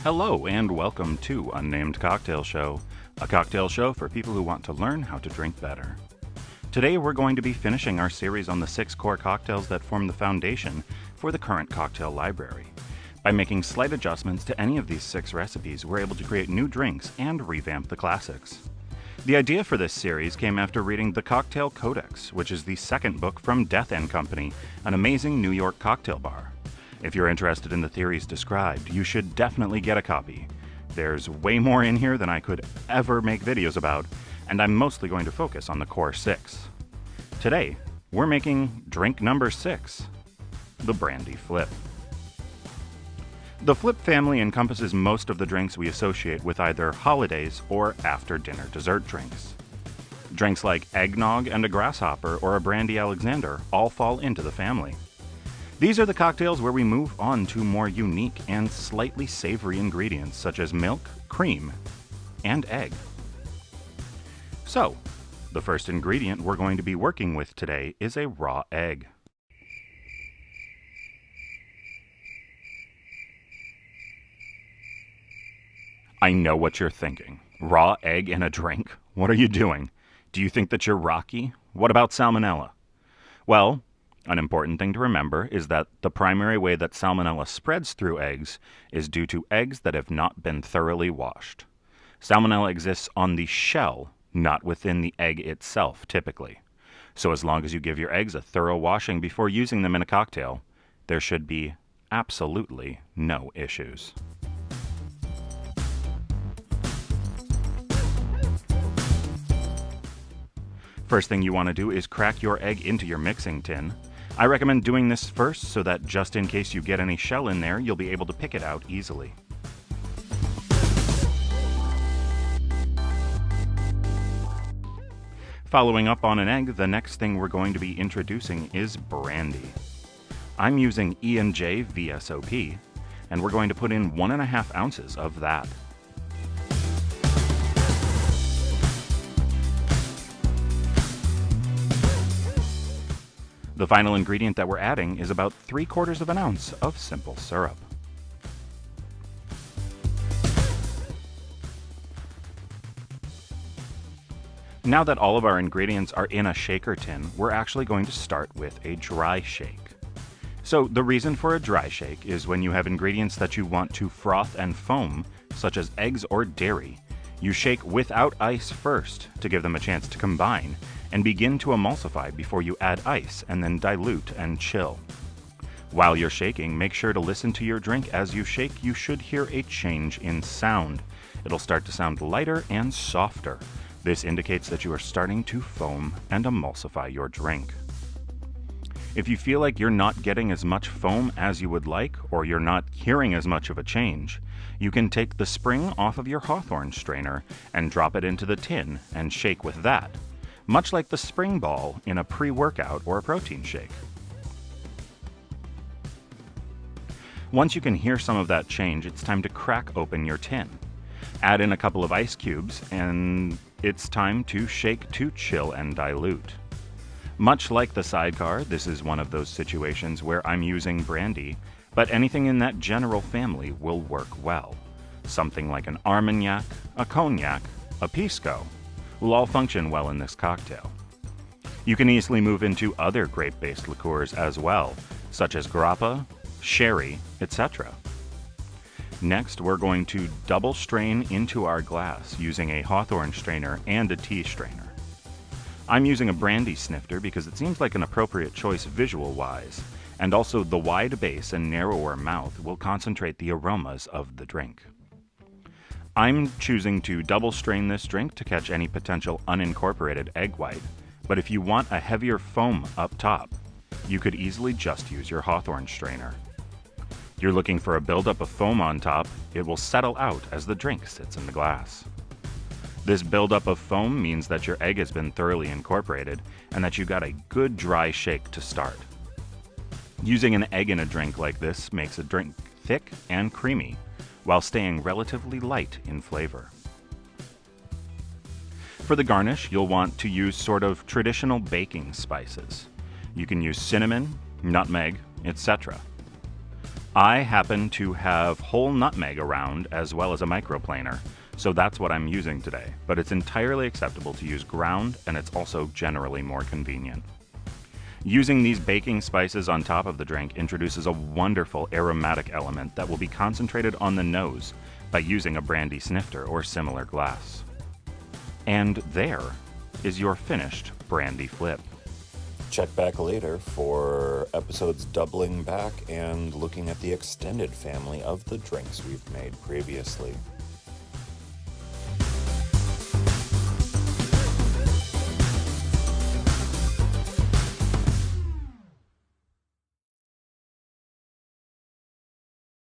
Hello and welcome to Unnamed Cocktail Show, a cocktail show for people who want to learn how to drink better. Today we're going to be finishing our series on the 6 core cocktails that form the foundation for the current cocktail library. By making slight adjustments to any of these 6 recipes, we're able to create new drinks and revamp the classics. The idea for this series came after reading The Cocktail Codex, which is the second book from Death & Company, an amazing New York cocktail bar. If you're interested in the theories described, you should definitely get a copy. There's way more in here than I could ever make videos about, and I'm mostly going to focus on the core 6. Today, we're making drink number 6, the Brandy Flip. The Flip family encompasses most of the drinks we associate with either holidays or after-dinner dessert drinks. Drinks like eggnog and a grasshopper or a brandy Alexander all fall into the family. These are the cocktails where we move on to more unique and slightly savory ingredients such as milk, cream, and egg. So, the first ingredient we're going to be working with today is a raw egg. I know what you're thinking. Raw egg in a drink? What are you doing? Do you think that you're Rocky? What about salmonella? Well, an important thing to remember is that the primary way that salmonella spreads through eggs is due to eggs that have not been thoroughly washed. Salmonella exists on the shell, not within the egg itself, typically. So as long as you give your eggs a thorough washing before using them in a cocktail, there should be absolutely no issues. First thing you want to do is crack your egg into your mixing tin. I recommend doing this first so that just in case you get any shell in there, you'll be able to pick it out easily. Following up on an egg, the next thing we're going to be introducing is brandy. I'm using E&J VSOP, and we're going to put in 1.5 ounces of that. The final ingredient that we're adding is about 3/4 of an ounce of simple syrup. Now that all of our ingredients are in a shaker tin, we're actually going to start with a dry shake. So the reason for a dry shake is when you have ingredients that you want to froth and foam, such as eggs or dairy, you shake without ice first to give them a chance to combine and begin to emulsify before you add ice and then dilute and chill. While you're shaking, make sure to listen to your drink. As you shake, you should hear a change in sound. It'll start to sound lighter and softer. This indicates that you are starting to foam and emulsify your drink. If you feel like you're not getting as much foam as you would like, or you're not hearing as much of a change, you can take the spring off of your Hawthorne strainer and drop it into the tin and shake with that, much like the spring ball in a pre-workout or a protein shake. Once you can hear some of that change, it's time to crack open your tin. Add in a couple of ice cubes, and it's time to shake to chill and dilute. Much like the sidecar, this is one of those situations where I'm using brandy, but anything in that general family will work well. Something like an Armagnac, a Cognac, a Pisco will all function well in this cocktail. You can easily move into other grape-based liqueurs as well, such as grappa, sherry, etc. Next, we're going to double strain into our glass using a Hawthorne strainer and a tea strainer. I'm using a brandy snifter because it seems like an appropriate choice visual-wise, and also the wide base and narrower mouth will concentrate the aromas of the drink. I'm choosing to double strain this drink to catch any potential unincorporated egg white, but if you want a heavier foam up top, you could easily just use your Hawthorne strainer. You're looking for a buildup of foam on top, it will settle out as the drink sits in the glass. This buildup of foam means that your egg has been thoroughly incorporated and that you got a good dry shake to start. Using an egg in a drink like this makes a drink thick and creamy, while staying relatively light in flavor. For the garnish, you'll want to use sort of traditional baking spices. You can use cinnamon, nutmeg, etc. I happen to have whole nutmeg around as well as a microplaner, so that's what I'm using today, but it's entirely acceptable to use ground, and it's also generally more convenient. Using these baking spices on top of the drink introduces a wonderful aromatic element that will be concentrated on the nose by using a brandy snifter or similar glass. And there is your finished Brandy Flip. Check back later for episodes doubling back and looking at the extended family of the drinks we've made previously.